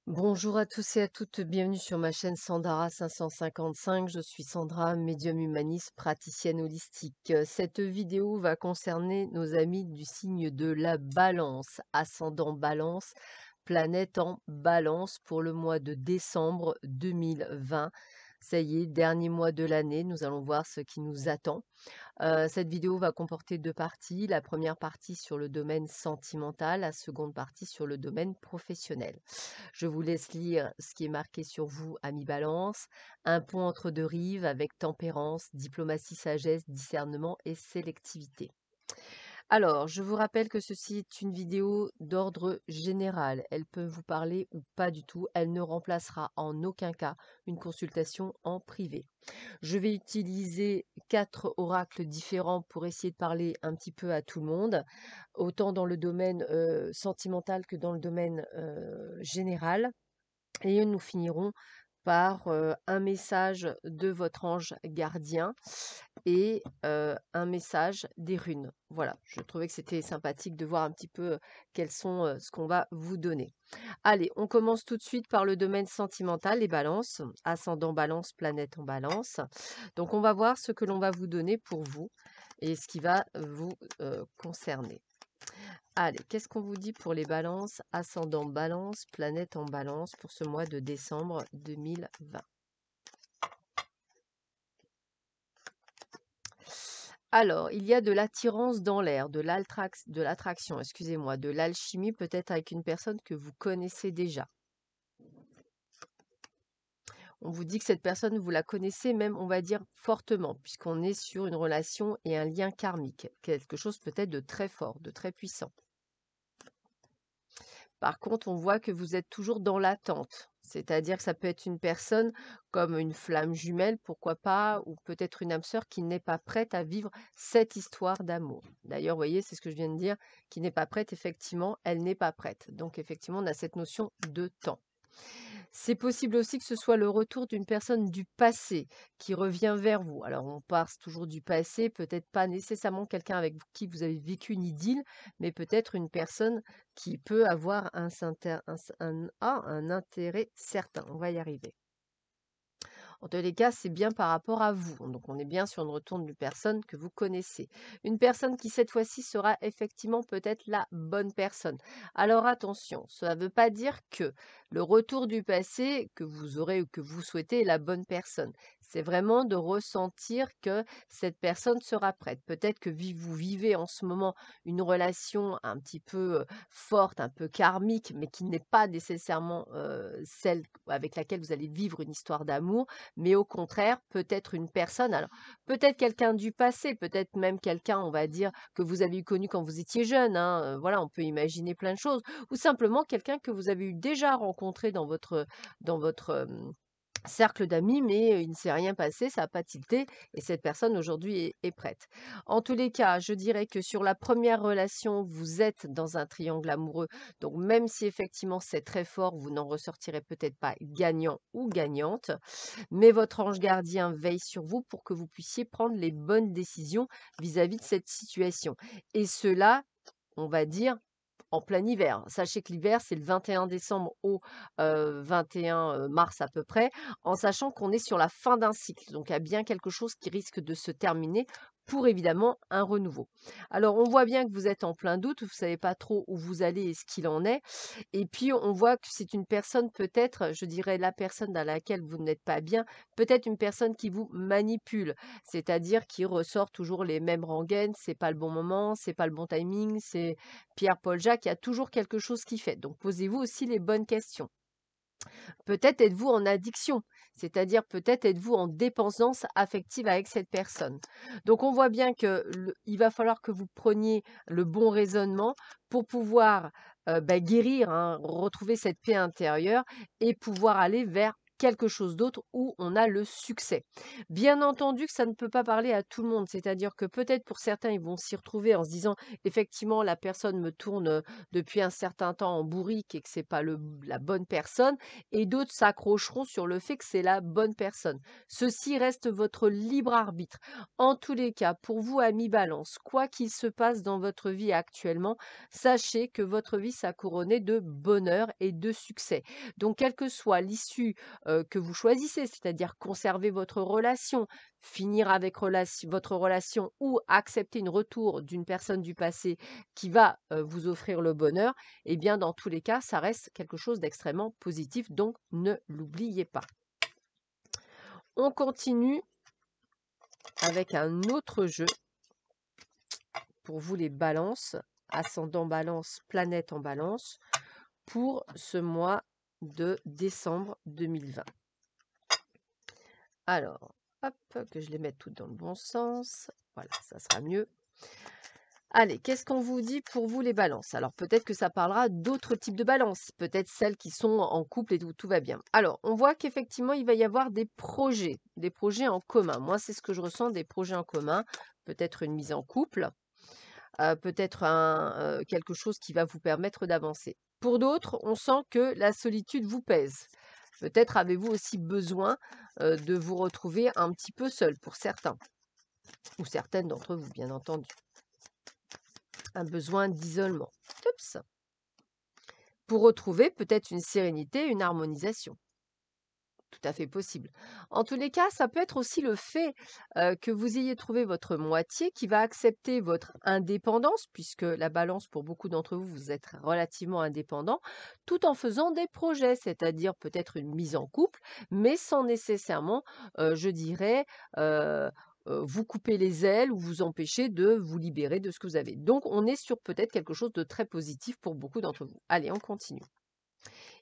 Bonjour à tous et à toutes, bienvenue sur ma chaîne Sandara 555. Je suis Sandra, médium humaniste, praticienne holistique. Cette vidéo va concerner nos amis du signe de la Balance, ascendant Balance, planète en Balance pour le mois de décembre 2020. Ça y est, dernier mois de l'année, nous allons voir ce qui nous attend. Cette vidéo va comporter 2 parties. La première partie sur le domaine sentimental, la seconde partie sur le domaine professionnel. Je vous laisse lire ce qui est marqué sur vous, amis Balance. Un pont entre deux rives avec tempérance, diplomatie, sagesse, discernement et sélectivité. Alors, je vous rappelle que ceci est une vidéo d'ordre général. Elle peut vous parler ou pas du tout. Elle ne remplacera en aucun cas une consultation en privé. Je vais utiliser 4 oracles différents pour essayer de parler un petit peu à tout le monde, autant dans le domaine sentimental que dans le domaine général. Et nous finirons par un message de votre ange gardien et un message des runes. Voilà, je trouvais que c'était sympathique de voir un petit peu quels sont ce qu'on va vous donner. Allez, on commence tout de suite par le domaine sentimental, les balances, ascendant balance, planète en balance. Donc on va voir ce que l'on va vous donner pour vous et ce qui va vous concerner. Allez, qu'est-ce qu'on vous dit pour les balances, ascendant balance, planète en balance pour ce mois de décembre 2020? Alors, il y a de l'attirance dans l'air, de l'attraction, excusez-moi, de l'alchimie peut-être avec une personne que vous connaissez déjà. On vous dit que cette personne, vous la connaissez même, on va dire, fortement, puisqu'on est sur une relation et un lien karmique, quelque chose peut-être de très fort, de très puissant. Par contre, on voit que vous êtes toujours dans l'attente. C'est-à-dire que ça peut être une personne comme une flamme jumelle, pourquoi pas, ou peut-être une âme sœur qui n'est pas prête à vivre cette histoire d'amour. D'ailleurs, vous voyez, c'est ce que je viens de dire, qui n'est pas prête, effectivement, elle n'est pas prête. Donc, effectivement, on a cette notion de temps. C'est possible aussi que ce soit le retour d'une personne du passé qui revient vers vous. Alors, on part toujours du passé, peut-être pas nécessairement quelqu'un avec qui vous avez vécu une idylle, mais peut-être une personne qui peut avoir un intérêt certain. On va y arriver. En tous les cas, c'est bien par rapport à vous. Donc, on est bien sur une retour d'une personne que vous connaissez. Une personne qui, cette fois-ci, sera effectivement peut-être la bonne personne. Alors, attention, ça ne veut pas dire que le retour du passé que vous aurez ou que vous souhaitez est la bonne personne. C'est vraiment de ressentir que cette personne sera prête. Peut-être que vous vivez en ce moment une relation un petit peu forte, un peu karmique, mais qui n'est pas nécessairement celle avec laquelle vous allez vivre une histoire d'amour, mais au contraire, peut-être une personne, alors peut-être quelqu'un du passé, peut-être même quelqu'un, on va dire, que vous avez eu connu quand vous étiez jeune, hein, voilà, on peut imaginer plein de choses, ou simplement quelqu'un que vous avez eu déjà rencontré dans votre cercle d'amis, mais il ne s'est rien passé, ça n'a pas tilté et cette personne aujourd'hui est prête. En tous les cas, je dirais que sur la première relation, vous êtes dans un triangle amoureux, donc même si effectivement c'est très fort, vous n'en ressortirez peut-être pas gagnant ou gagnante, mais votre ange gardien veille sur vous pour que vous puissiez prendre les bonnes décisions vis-à-vis de cette situation. Et cela, on va dire, en plein hiver. Sachez que l'hiver, c'est le 21 décembre au 21 mars à peu près, en sachant qu'on est sur la fin d'un cycle. Donc, il y a bien quelque chose qui risque de se terminer pour évidemment un renouveau. Alors, on voit bien que vous êtes en plein doute, vous ne savez pas trop où vous allez et ce qu'il en est. Et puis, on voit que c'est une personne peut-être, je dirais la personne dans laquelle vous n'êtes pas bien, peut-être une personne qui vous manipule, c'est-à-dire qui ressort toujours les mêmes rengaines, c'est pas le bon moment, c'est pas le bon timing, c'est Pierre, Paul, Jacques, il y a toujours quelque chose qui fait. Donc posez-vous aussi les bonnes questions. Peut-être êtes-vous en addiction, c'est-à-dire peut-être êtes-vous en dépendance affective avec cette personne. Donc on voit bien que il va falloir que vous preniez le bon raisonnement pour pouvoir guérir, hein, retrouver cette paix intérieure et pouvoir aller vers quelque chose d'autre où on a le succès. Bien entendu que ça ne peut pas parler à tout le monde, c'est-à-dire que peut-être pour certains, ils vont s'y retrouver en se disant: «Effectivement, la personne me tourne, depuis un certain temps en bourrique et que c'est pas la bonne personne», et d'autres s'accrocheront sur le fait que c'est la bonne personne. Ceci reste votre libre arbitre. En tous les cas, pour vous, amis Balance, quoi qu'il se passe dans votre vie actuellement, sachez que votre vie sera couronnée de bonheur et de succès. Donc, quelle que soit l'issue que vous choisissez, c'est-à-dire conserver votre relation, finir avec votre relation ou accepter une retour d'une personne du passé qui va vous offrir le bonheur, eh bien, dans tous les cas, ça reste quelque chose d'extrêmement positif. Donc, ne l'oubliez pas. On continue avec un autre jeu pour vous les balances, ascendant balance, planète en balance, pour ce mois de décembre 2020. Alors, hop, que je les mette toutes dans le bon sens. Voilà, ça sera mieux. Allez, qu'est-ce qu'on vous dit pour vous les balances? Alors peut-être que ça parlera d'autres types de balances, peut-être celles qui sont en couple et où tout va bien. Alors, on voit qu'effectivement, il va y avoir des projets en commun. Moi, c'est ce que je ressens, des projets en commun, peut-être une mise en couple, peut-être quelque chose qui va vous permettre d'avancer. Pour d'autres, on sent que la solitude vous pèse. Peut-être avez-vous aussi besoin de vous retrouver un petit peu seul pour certains, ou certaines d'entre vous, bien entendu. Un besoin d'isolement. Oups. Pour retrouver peut-être une sérénité, une harmonisation. Tout à fait possible. En tous les cas, ça peut être aussi le fait que vous ayez trouvé votre moitié qui va accepter votre indépendance, puisque la balance, pour beaucoup d'entre vous, vous êtes relativement indépendant, tout en faisant des projets, c'est-à-dire peut-être une mise en couple, mais sans nécessairement, je dirais, vous couper les ailes ou vous empêcher de vous libérer de ce que vous avez. Donc, on est sur peut-être quelque chose de très positif pour beaucoup d'entre vous. Allez, on continue.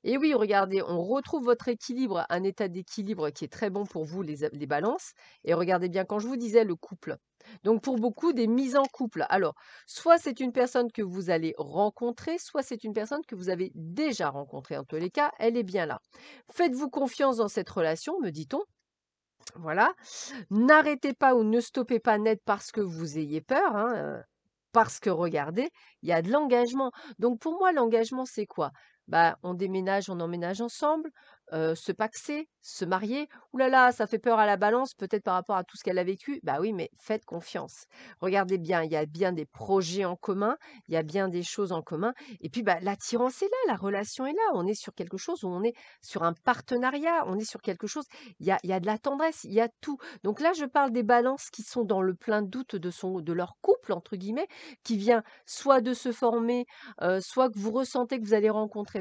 Et oui, regardez, on retrouve votre équilibre, un état d'équilibre qui est très bon pour vous, les balances. Et regardez bien, quand je vous disais le couple, donc pour beaucoup, des mises en couple. Alors, soit c'est une personne que vous allez rencontrer, soit c'est une personne que vous avez déjà rencontrée. En tous les cas, elle est bien là. Faites-vous confiance dans cette relation, me dit-on. Voilà. N'arrêtez pas ou ne stoppez pas net parce que vous ayez peur, hein, parce que regardez, il y a de l'engagement. Donc pour moi, l'engagement, c'est quoi? Bah, on déménage, on emménage ensemble, se paxer, se marier. Ouh là là, ça fait peur à la balance, peut-être par rapport à tout ce qu'elle a vécu. Bah oui, mais faites confiance. Regardez bien, il y a bien des projets en commun, il y a bien des choses en commun. Et puis, bah, l'attirance est là, la relation est là. On est sur quelque chose où on est sur un partenariat, on est sur quelque chose, il y a de la tendresse, il y a tout. Donc là, je parle des balances qui sont dans le plein doute de leur couple, entre guillemets, qui vient soit de se former, soit que vous ressentez que vous allez rencontrer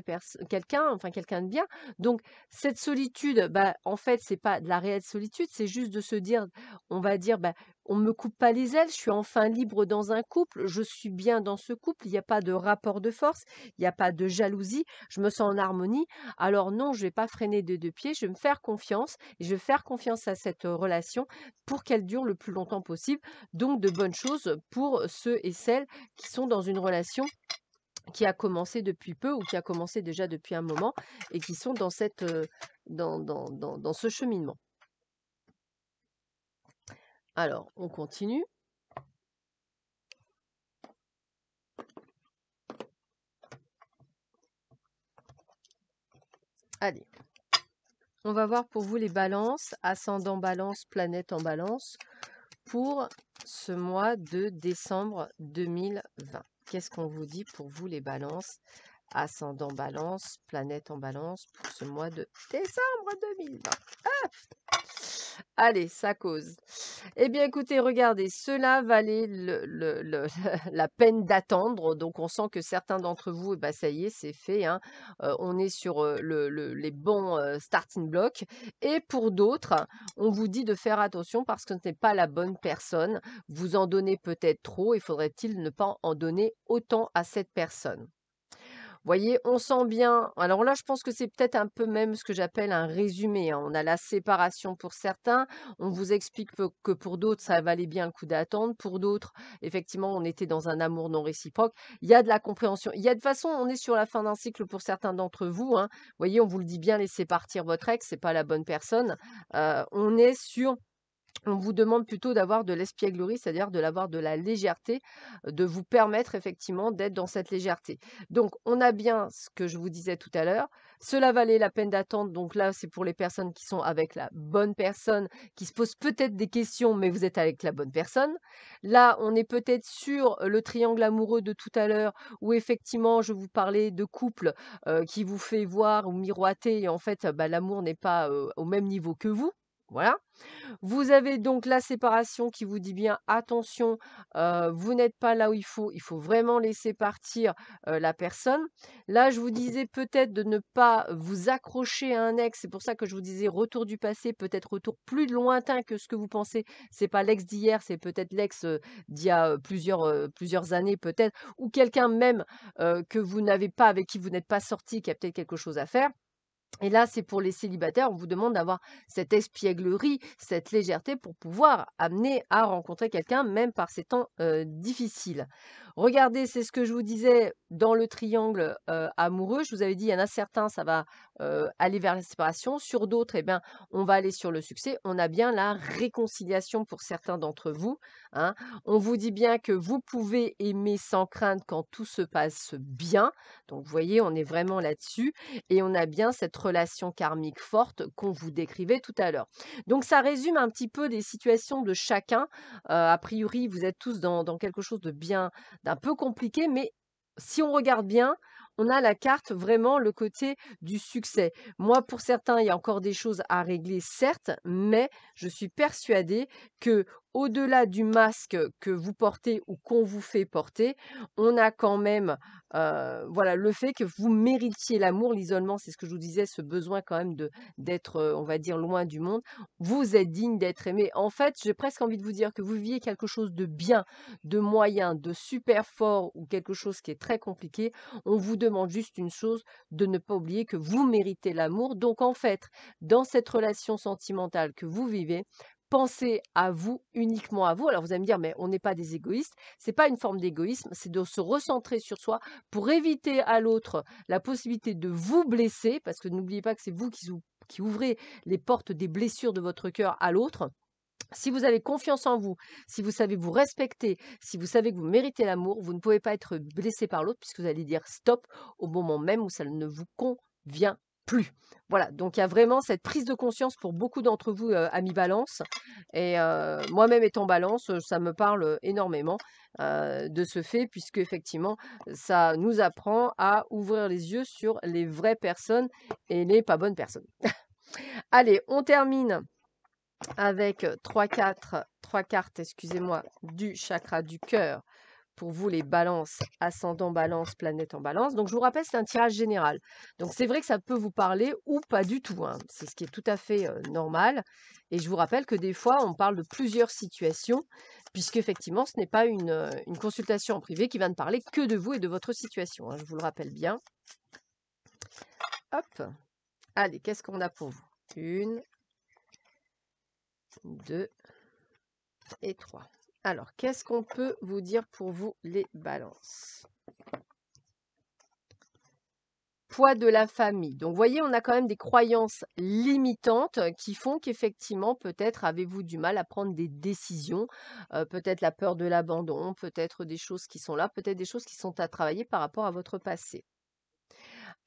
quelqu'un, enfin quelqu'un de bien. Donc cette solitude, bah, en fait, c'est pas de la réelle solitude, c'est juste de se dire, on va dire, bah, on me coupe pas les ailes, je suis enfin libre dans un couple, je suis bien dans ce couple, il n'y a pas de rapport de force, il n'y a pas de jalousie, je me sens en harmonie. Alors non, je vais pas freiner de deux pieds, je vais me faire confiance et je vais faire confiance à cette relation pour qu'elle dure le plus longtemps possible. Donc de bonnes choses pour ceux et celles qui sont dans une relation qui a commencé depuis peu ou qui a commencé déjà depuis un moment et qui sont dans dans ce cheminement. Alors, on continue. Allez, on va voir pour vous les balances, ascendant balance, planète en balance, pour ce mois de décembre 2020. Qu'est-ce qu'on vous dit pour vous les balances, ascendant balance, planète en balance, pour ce mois de décembre 2020? Allez, ça cause. Eh bien, écoutez, regardez, cela valait la peine d'attendre. Donc, on sent que certains d'entre vous, eh ben, ça y est, c'est fait, hein. On est sur les bons starting blocks. Et pour d'autres, on vous dit de faire attention parce que ce n'est pas la bonne personne. Vous en donnez peut-être trop et faudrait-il ne pas en donner autant à cette personne. Voyez, on sent bien alors là, je pense que c'est peut-être un peu même ce que j'appelle un résumé, hein. On a la séparation pour certains, on vous explique que pour d'autres, ça valait bien le coup d'attendre. Pour d'autres, effectivement, on était dans un amour non réciproque. Il y a de la compréhension. Il y a de toute façon, on est sur la fin d'un cycle pour certains d'entre vous, hein. Voyez, on vous le dit bien, laissez partir votre ex, c'est pas la bonne personne. On est sur On vous demande plutôt d'avoir de l'espièglerie, c'est-à-dire de l'avoir de la légèreté, de vous permettre effectivement d'être dans cette légèreté. Donc, on a bien ce que je vous disais tout à l'heure. Cela valait la peine d'attendre. Donc là, c'est pour les personnes qui sont avec la bonne personne, qui se posent peut-être des questions, mais vous êtes avec la bonne personne. Là, on est peut-être sur le triangle amoureux de tout à l'heure, où effectivement, je vous parlais de couple qui vous fait voir ou miroiter, et en fait, bah, l'amour n'est pas au même niveau que vous. Voilà. Vous avez donc la séparation qui vous dit bien: «Attention, vous n'êtes pas là où il faut vraiment laisser partir, la personne». Là, je vous disais peut-être de ne pas vous accrocher à un ex, c'est pour ça que je vous disais retour du passé, peut-être retour plus lointain que ce que vous pensez. C'est pas l'ex d'hier, c'est peut-être l'ex, d'il y a, plusieurs années peut-être, ou quelqu'un même, que vous n'avez pas avec qui vous n'êtes pas sorti, qui a peut-être quelque chose à faire. Et là, c'est pour les célibataires, on vous demande d'avoir cette espièglerie, cette légèreté pour pouvoir amener à rencontrer quelqu'un, même par ces temps difficiles. Regardez, c'est ce que je vous disais dans le triangle amoureux. Je vous avais dit, il y en a certains, ça va aller vers la séparation. Sur d'autres, eh bien, on va aller sur le succès. On a bien la réconciliation pour certains d'entre vous, hein. On vous dit bien que vous pouvez aimer sans crainte quand tout se passe bien. Donc, vous voyez, on est vraiment là-dessus. Et on a bien cette relation karmique forte qu'on vous décrivait tout à l'heure. Donc ça résume un petit peu les situations de chacun. A priori, vous êtes tous dans quelque chose de bien d'un peu compliqué, mais si on regarde bien, on a la carte vraiment le côté du succès. Moi, pour certains, il y a encore des choses à régler, certes, mais je suis persuadée que au-delà du masque que vous portez ou qu'on vous fait porter, on a quand même voilà, le fait que vous méritiez l'amour, l'isolement, c'est ce que je vous disais, ce besoin quand même d'être, on va dire, loin du monde. Vous êtes digne d'être aimé. En fait, j'ai presque envie de vous dire que vous viviez quelque chose de bien, de moyen, de super fort ou quelque chose qui est très compliqué. On vous demande juste une chose, de ne pas oublier que vous méritez l'amour. Donc en fait, dans cette relation sentimentale que vous vivez, pensez à vous, uniquement à vous. Alors vous allez me dire, mais on n'est pas des égoïstes. C'est pas une forme d'égoïsme, c'est de se recentrer sur soi pour éviter à l'autre la possibilité de vous blesser, parce que n'oubliez pas que c'est vous qui ouvrez les portes des blessures de votre cœur à l'autre. Si vous avez confiance en vous, si vous savez vous respecter, si vous savez que vous méritez l'amour, vous ne pouvez pas être blessé par l'autre puisque vous allez dire stop au moment même où ça ne vous convient plus. Voilà, donc il y a vraiment cette prise de conscience pour beaucoup d'entre vous, amis Balance. Et moi-même étant Balance, ça me parle énormément de ce fait, puisque effectivement, ça nous apprend à ouvrir les yeux sur les vraies personnes et les pas bonnes personnes. Allez, on termine avec 3 cartes, excusez-moi, du chakra du cœur pour vous les balances, ascendant balance, planète en balance. Donc je vous rappelle, c'est un tirage général. Donc c'est vrai que ça peut vous parler ou pas du tout, hein. C'est ce qui est tout à fait normal. Et je vous rappelle que des fois, on parle de plusieurs situations, puisque effectivement, ce n'est pas une consultation en privé qui va ne parler que de vous et de votre situation, hein, je vous le rappelle bien. Hop. Allez, qu'est-ce qu'on a pour vous? 1, 2 et 3. Alors, qu'est-ce qu'on peut vous dire pour vous, les balances? Poids de la famille. Donc, vous voyez, on a quand même des croyances limitantes qui font qu'effectivement, peut-être avez-vous du mal à prendre des décisions, peut-être la peur de l'abandon, peut-être des choses qui sont là, peut-être des choses qui sont à travailler par rapport à votre passé.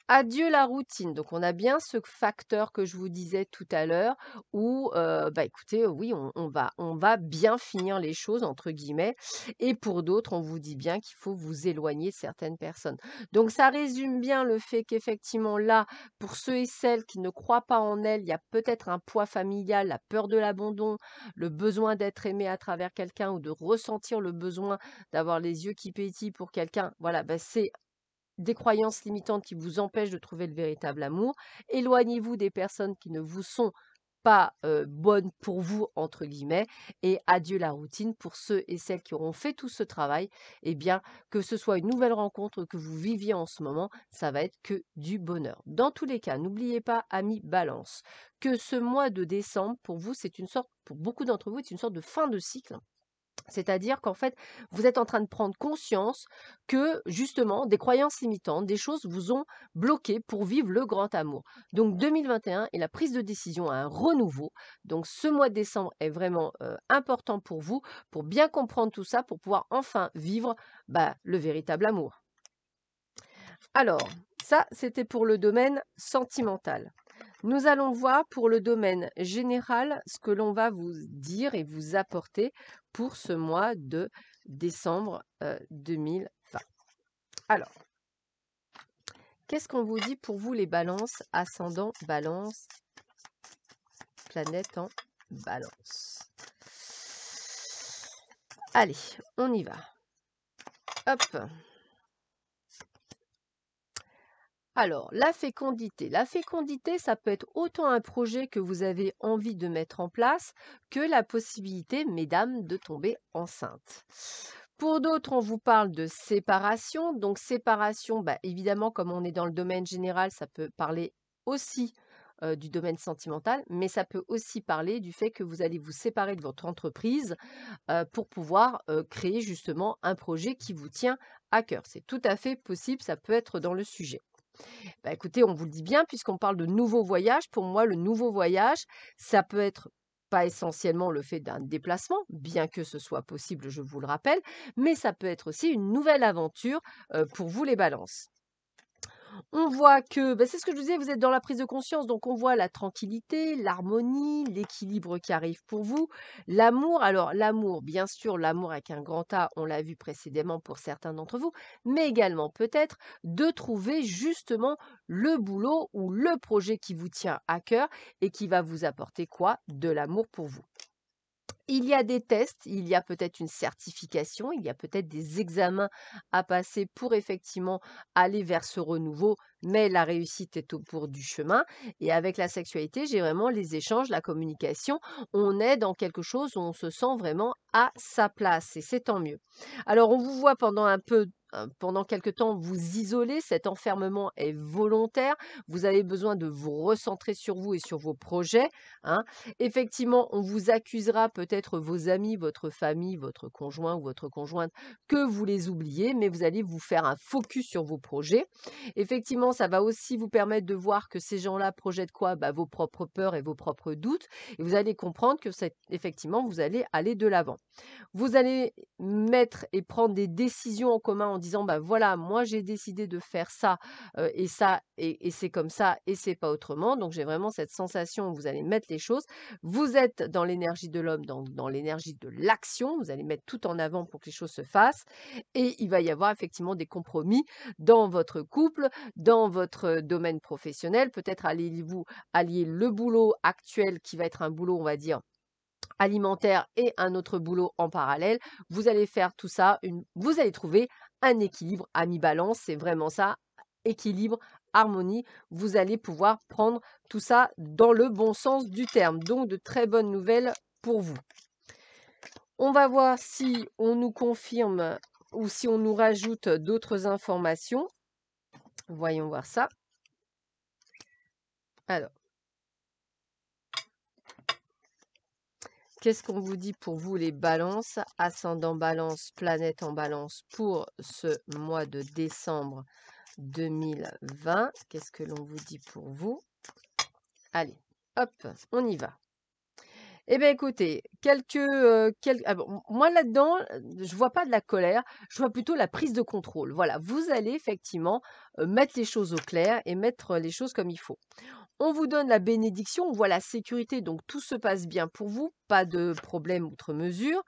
Adieu la routine. Donc, on a bien ce facteur que je vous disais tout à l'heure où, bah, écoutez, oui, on va bien finir les choses, entre guillemets. Et pour d'autres, on vous dit bien qu'il faut vous éloigner de certaines personnes. Donc, ça résume bien le fait qu'effectivement, là, pour ceux et celles qui ne croient pas en elles, il y a peut-être un poids familial, la peur de l'abandon, le besoin d'être aimé à travers quelqu'un ou de ressentir le besoin d'avoir les yeux qui pétillent pour quelqu'un. Voilà, bah, c'est des croyances limitantes qui vous empêchent de trouver le véritable amour. Éloignez-vous des personnes qui ne vous sont pas bonne pour vous, entre guillemets, et adieu la routine pour ceux et celles qui auront fait tout ce travail. Eh bien, que ce soit une nouvelle rencontre que vous viviez en ce moment, ça va être que du bonheur. Dans tous les cas, n'oubliez pas, amis Balance, que ce mois de décembre, pour vous, c'est une sorte, pour beaucoup d'entre vous, c'est une sorte de fin de cycle. C'est-à-dire qu'en fait, vous êtes en train de prendre conscience que justement, des croyances limitantes, des choses vous ont bloqué pour vivre le grand amour. Donc 2021 est la prise de décision à un renouveau. Donc ce mois de décembre est vraiment important pour vous, pour bien comprendre tout ça, pour pouvoir enfin vivre le véritable amour. Alors, ça, c'était pour le domaine sentimental. Nous allons voir pour le domaine général ce que l'on va vous dire et vous apporter pour ce mois de décembre 2020. Alors, qu'est-ce qu'on vous dit pour vous les balances, ascendant balance, planète en balance? Allez, on y va. Hop. Alors, la fécondité. La fécondité, ça peut être autant un projet que vous avez envie de mettre en place que la possibilité, mesdames, de tomber enceinte. Pour d'autres, on vous parle de séparation. Donc, séparation, évidemment, comme on est dans le domaine général, ça peut parler aussi du domaine sentimental, mais ça peut aussi parler du fait que vous allez vous séparer de votre entreprise pour pouvoir créer justement un projet qui vous tient à cœur. C'est tout à fait possible, ça peut être dans le sujet. Écoutez, on vous le dit bien, puisqu'on parle de nouveau voyage. Pour moi, le nouveau voyage, ça peut être pas essentiellement le fait d'un déplacement, bien que ce soit possible, je vous le rappelle, mais ça peut être aussi une nouvelle aventure pour vous les balances. On voit que, c'est ce que je vous disais, vous êtes dans la prise de conscience, donc on voit la tranquillité, l'harmonie, l'équilibre qui arrive pour vous, l'amour. Alors l'amour, bien sûr, l'amour avec un grand A, on l'a vu précédemment pour certains d'entre vous, mais également peut-être de trouver justement le boulot ou le projet qui vous tient à cœur et qui va vous apporter quoi? De l'amour pour vous. Il y a des tests, il y a peut-être une certification, il y a peut-être des examens à passer pour effectivement aller vers ce renouveau, mais la réussite est au bout du chemin. Et avec la sexualité, j'ai vraiment les échanges, la communication. On est dans quelque chose où on se sent vraiment à sa place et c'est tant mieux. Alors, on vous voit pendant quelque temps vous isoler, cet enfermement est volontaire. Vous avez besoin de vous recentrer sur vous et sur vos projets, hein. Effectivement, on vous accusera peut-être vos amis, votre famille, votre conjoint ou votre conjointe que vous les oubliez, mais vous allez vous faire un focus sur vos projets. Effectivement, ça va aussi vous permettre de voir que ces gens-là projettent quoi? Vos propres peurs et vos propres doutes. Et vous allez comprendre que effectivement, vous allez aller de l'avant. Vous allez mettre et prendre des décisions en commun en disant, voilà, moi j'ai décidé de faire ça et c'est comme ça et c'est pas autrement. Donc j'ai vraiment cette sensation où vous allez mettre les choses. Vous êtes dans l'énergie de l'homme, dans l'énergie de l'action. Vous allez mettre tout en avant pour que les choses se fassent. Et il va y avoir effectivement des compromis dans votre couple, dans votre domaine professionnel. Peut-être allez-vous allier le boulot actuel qui va être un boulot, on va dire, alimentaire et un autre boulot en parallèle. Vous allez faire tout ça, vous allez trouver un équilibre à mi-balance. C'est vraiment ça, équilibre, harmonie. Vous allez pouvoir prendre tout ça dans le bon sens du terme. Donc, de très bonnes nouvelles pour vous. On va voir si on nous confirme ou si on nous rajoute d'autres informations. Voyons voir ça. Alors, qu'est-ce qu'on vous dit pour vous les balances, ascendant balance, planète en balance pour ce mois de décembre 2020? Qu'est-ce que l'on vous dit pour vous? Allez, hop, on y va. Eh bien, écoutez, moi là-dedans, je vois pas de la colère, je vois plutôt la prise de contrôle. Voilà, vous allez effectivement mettre les choses au clair et mettre les choses comme il faut. On vous donne la bénédiction, on voit la sécurité, donc tout se passe bien pour vous. pas de problème outre mesure.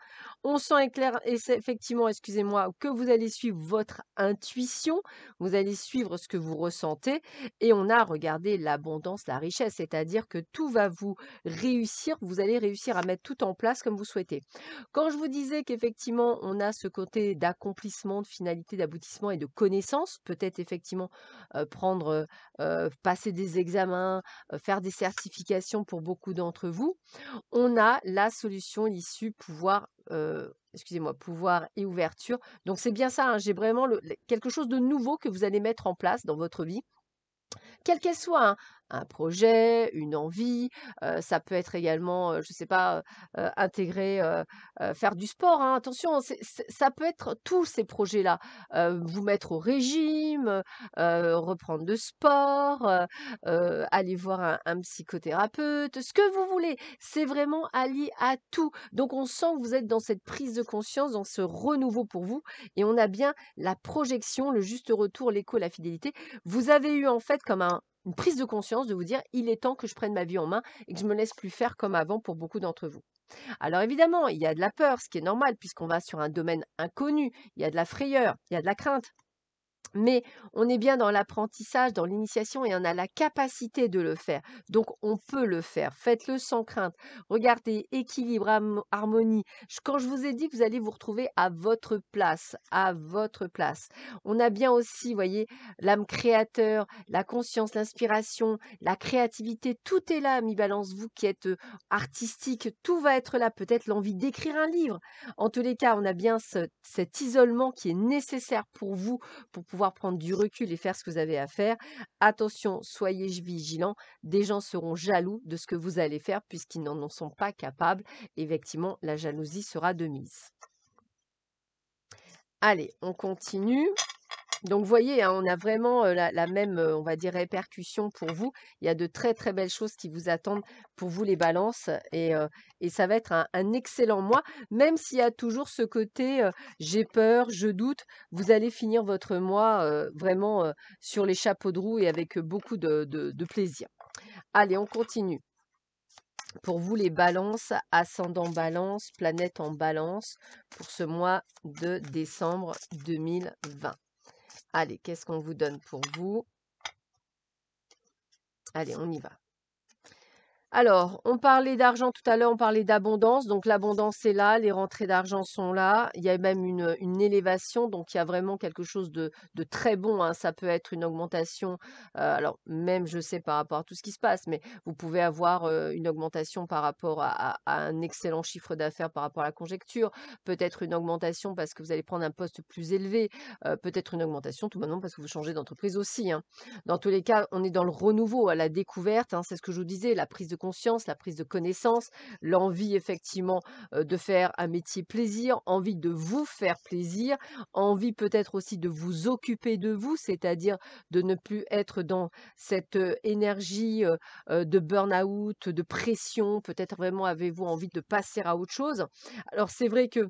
On sent effectivement, excusez-moi, que vous allez suivre votre intuition, vous allez suivre ce que vous ressentez et on a regardé l'abondance, la richesse, c'est-à-dire que tout va vous réussir, vous allez réussir à mettre tout en place comme vous souhaitez. Quand je vous disais qu'effectivement, on a ce côté d'accomplissement, de finalité, d'aboutissement et de connaissance, peut-être effectivement prendre, passer des examens, faire des certifications pour beaucoup d'entre vous, on a la solution, l'issue, pouvoir, excusez-moi, pouvoir et ouverture. Donc c'est bien ça, hein, j'ai vraiment quelque chose de nouveau que vous allez mettre en place dans votre vie quelle qu'elle soit, hein. Un projet, une envie, ça peut être également, je ne sais pas, intégrer, faire du sport, hein, attention, ça peut être tous ces projets-là. Vous mettre au régime, reprendre le sport, aller voir un psychothérapeute, ce que vous voulez. C'est vraiment allié à tout. Donc on sent que vous êtes dans cette prise de conscience, dans ce renouveau pour vous et on a bien la projection, le juste retour, l'écho, la fidélité. Vous avez eu en fait comme une prise de conscience de vous dire il est temps que je prenne ma vie en main et que je me laisse plus faire comme avant pour beaucoup d'entre vous. Alors évidemment, il y a de la peur, ce qui est normal puisqu'on va sur un domaine inconnu, il y a de la frayeur, il y a de la crainte. Mais on est bien dans l'apprentissage, dans l'initiation et on a la capacité de le faire. Donc on peut le faire. Faites-le sans crainte. Regardez, équilibre, harmonie. Quand je vous ai dit que vous allez vous retrouver à votre place, à votre place. On a bien aussi, voyez, l'âme créateur, la conscience, l'inspiration, la créativité. Tout est là, mi balance. Vous qui êtes artistique, tout va être là. Peut-être l'envie d'écrire un livre. En tous les cas, on a bien cet isolement qui est nécessaire pour vous pour pouvoir prendre du recul et faire ce que vous avez à faire. Attention, soyez vigilants, des gens seront jaloux de ce que vous allez faire puisqu'ils n'en sont pas capables. Effectivement, la jalousie sera de mise. Allez, on continue. Donc, vous voyez, hein, on a vraiment la même, on va dire, répercussion pour vous. Il y a de très, très belles choses qui vous attendent pour vous, les balances. Et ça va être un excellent mois, même s'il y a toujours ce côté j'ai peur, je doute. Vous allez finir votre mois vraiment sur les chapeaux de roue et avec beaucoup de plaisir. Allez, on continue. Pour vous, les balances, ascendant balance, planète en balance, pour ce mois de décembre 2020. Allez, qu'est-ce qu'on vous donne pour vous? Allez, on y va. Alors, on parlait d'argent tout à l'heure, on parlait d'abondance. Donc, l'abondance est là, les rentrées d'argent sont là. Il y a même une élévation, donc il y a vraiment quelque chose de très bon, hein. Ça peut être une augmentation. Alors, même, je sais par rapport à tout ce qui se passe, mais vous pouvez avoir une augmentation par rapport à un excellent chiffre d'affaires par rapport à la conjecture. Peut-être une augmentation parce que vous allez prendre un poste plus élevé. Peut-être une augmentation tout simplement parce que vous changez d'entreprise aussi, hein. Dans tous les cas, on est dans le renouveau, à la découverte, hein, c'est ce que je vous disais, la prise de conscience, la prise de connaissance, l'envie effectivement de faire un métier plaisir, envie de vous faire plaisir, envie peut-être aussi de vous occuper de vous, c'est-à-dire de ne plus être dans cette énergie de burn-out, de pression, peut-être vraiment avez-vous envie de passer à autre chose. Alors c'est vrai que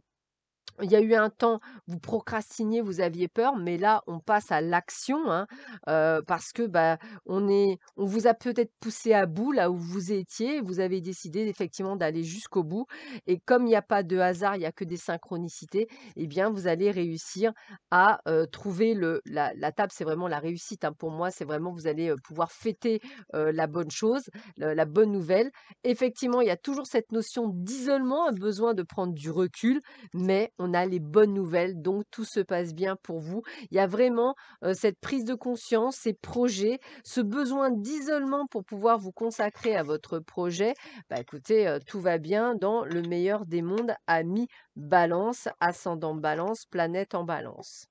il y a eu un temps, vous procrastiniez, vous aviez peur, mais là, on passe à l'action, hein, parce que, bah, on vous a peut-être poussé à bout là où vous étiez, vous avez décidé effectivement d'aller jusqu'au bout et comme il n'y a pas de hasard, il y a que des synchronicités, eh bien, vous allez réussir à, trouver la table, c'est vraiment la réussite, hein, pour moi, c'est vraiment vous allez, pouvoir fêter, la bonne chose, le la bonne nouvelle. Effectivement, il y a toujours cette notion d'isolement, un besoin de prendre du recul, mais on a les bonnes nouvelles, donc tout se passe bien pour vous. Il y a vraiment cette prise de conscience, ces projets, ce besoin d'isolement pour pouvoir vous consacrer à votre projet. Bah écoutez, tout va bien dans le meilleur des mondes, amis balance, ascendant balance, planète en balance.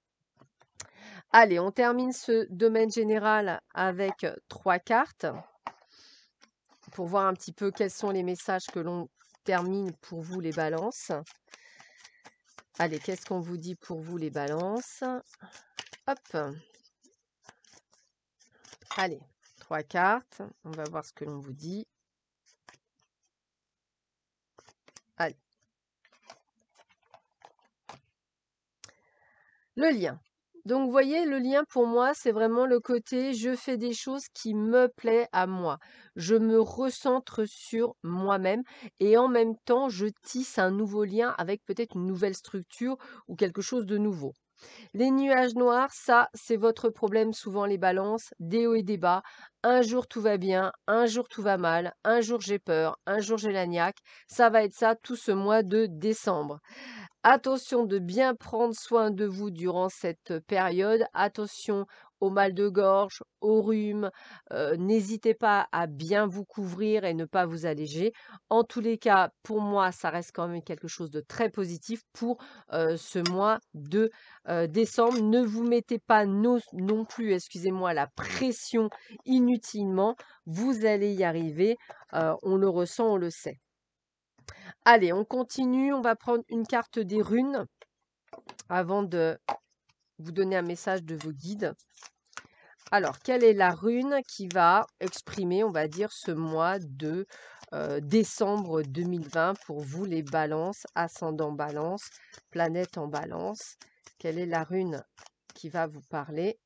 Allez, on termine ce domaine général avec 3 cartes pour voir un petit peu quels sont les messages que l'on termine pour vous les balances. Allez, qu'est-ce qu'on vous dit pour vous les balances? Hop. Allez, 3 cartes. On va voir ce que l'on vous dit. Allez. Le lien. Donc, vous voyez, le lien pour moi, c'est vraiment le côté je fais des choses qui me plaisent à moi. Je me recentre sur moi-même et en même temps, je tisse un nouveau lien avec peut-être une nouvelle structure ou quelque chose de nouveau. Les nuages noirs, ça, c'est votre problème, souvent les balances, des hauts et des bas. Un jour tout va bien, un jour tout va mal, un jour j'ai peur, un jour j'ai la niaque. Ça va être ça tout ce mois de décembre. Attention de bien prendre soin de vous durant cette période. Attention au mal de gorge, au rhume. N'hésitez pas à bien vous couvrir et ne pas vous alléger. En tous les cas, pour moi, ça reste quand même quelque chose de très positif pour ce mois de décembre. Ne vous mettez pas non plus, excusez-moi, la pression inutilement. Vous allez y arriver. On le ressent, on le sait. Allez, on continue. On va prendre une carte des runes avant de vous donner un message de vos guides. Alors, quelle est la rune qui va exprimer, on va dire, ce mois de décembre 2020 pour vous, les balances, ascendant balance, planète en balance? Quelle est la rune qui va vous parler?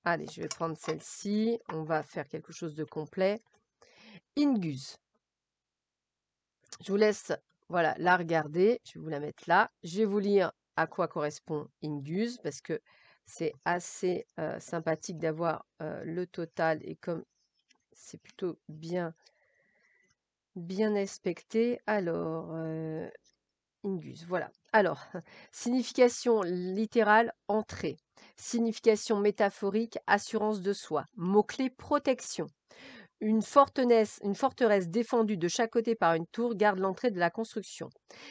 Allez, je vais prendre celle-ci. On va faire quelque chose de complet. Ingus. Je vous laisse, voilà, la regarder. Je vais vous la mettre là. Je vais vous lire à quoi correspond Ingus parce que c'est assez sympathique d'avoir le total et comme c'est plutôt bien aspecté. Alors, Ingus, voilà. Alors, signification littérale, entrée. Signification métaphorique, assurance de soi. Mot-clé, protection. Une forteresse défendue de chaque côté par une tour garde l'entrée de la construction.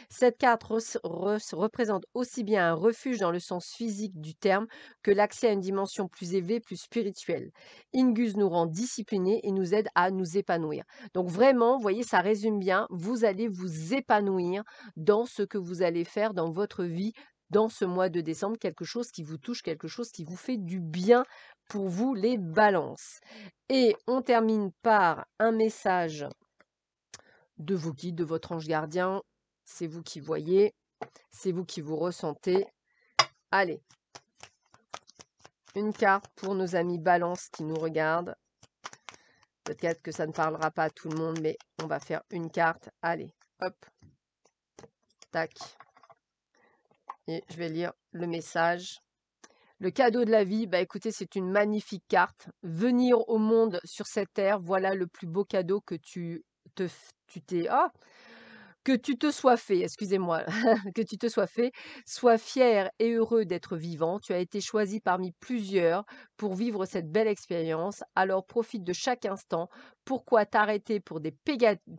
Cette carte représente aussi bien un refuge dans le sens physique du terme que l'accès à une dimension plus élevée, plus spirituelle. Ingus nous rend disciplinés et nous aide à nous épanouir. Donc vraiment, vous voyez, ça résume bien, vous allez vous épanouir dans ce que vous allez faire dans votre vie dans ce mois de décembre, quelque chose qui vous touche, quelque chose qui vous fait du bien pour vous, les balances. Et on termine par un message de vos guides, de votre ange gardien. C'est vous qui voyez, c'est vous qui vous ressentez. Allez, une carte pour nos amis balances qui nous regardent. Peut-être que ça ne parlera pas à tout le monde, mais on va faire une carte. Allez, hop, tac. Et je vais lire le message. Le cadeau de la vie, bah écoutez, c'est une magnifique carte. Venir au monde sur cette terre, voilà le plus beau cadeau que tu t'es, que tu te sois fait, excusez-moi, que tu te sois fait. Sois fier et heureux d'être vivant. Tu as été choisi parmi plusieurs pour vivre cette belle expérience. Alors profite de chaque instant. Pourquoi t'arrêter pour des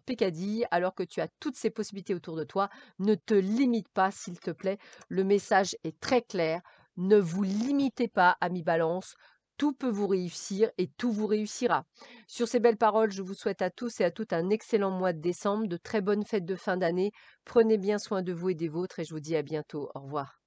pécadilles alors que tu as toutes ces possibilités autour de toi? Ne te limite pas, s'il te plaît. Le message est très clair. Ne vous limitez pas, ami Balance. Tout peut vous réussir et tout vous réussira. Sur ces belles paroles, je vous souhaite à tous et à toutes un excellent mois de décembre, de très bonnes fêtes de fin d'année. Prenez bien soin de vous et des vôtres et je vous dis à bientôt. Au revoir.